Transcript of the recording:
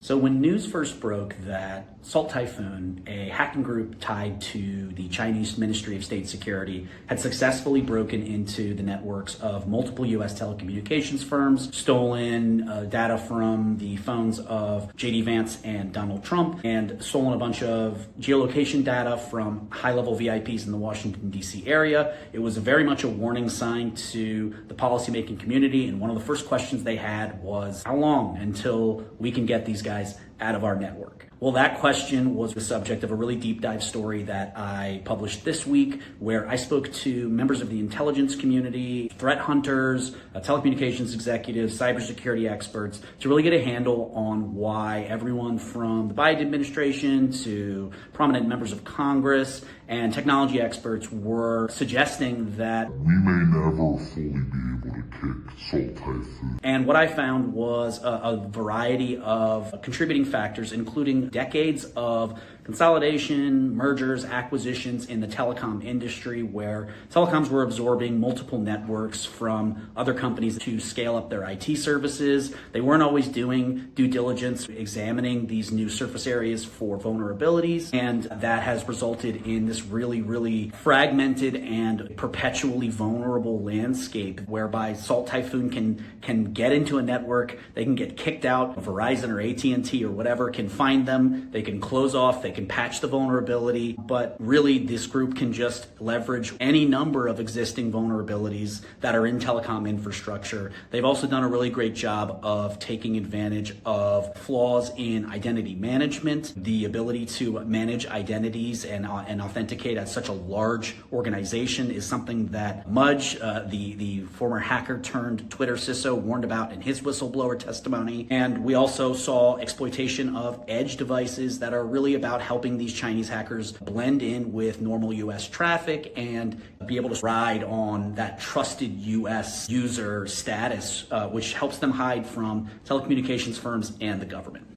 So when news first broke that Salt Typhoon, a hacking group tied to the Chinese Ministry of State Security, had successfully broken into the networks of multiple US telecommunications firms, stolen data from the phones of JD Vance and Donald Trump, and stolen a bunch of geolocation data from high-level VIPs in the Washington, D.C. area, it was very much a warning sign to the policymaking community, and one of the first questions they had was, how long until we can get these guys out of our network? Well, that question was the subject of a really deep dive story that I published this week, where I spoke to members of the intelligence community, threat hunters, telecommunications executives, cybersecurity experts, to really get a handle on why everyone from the Biden administration to prominent members of Congress and technology experts were suggesting that we may never fully be able to kick Salt Typhoon. And what I found was a variety of contributing factors, including decades of consolidation, mergers, acquisitions in the telecom industry, where telecoms were absorbing multiple networks from other companies to scale up their IT services. They weren't always doing due diligence, examining these new surface areas for vulnerabilities, and that has resulted in this really fragmented and perpetually vulnerable landscape whereby Salt Typhoon can get into a network, they can get kicked out, Verizon or AT&T or whatever can find them, they can close off, they can patch the vulnerability, but really this group can just leverage any number of existing vulnerabilities that are in telecom infrastructure. They've also done a really great job of taking advantage of flaws in identity management, the ability to manage identities and authenticate at such a large organization is something that Mudge, the former hacker turned Twitter CISO, warned about in his whistleblower testimony. And we also saw exploitation of edge devices that are really about helping these Chinese hackers blend in with normal US traffic and be able to ride on that trusted US user status, which helps them hide from telecommunications firms and the government.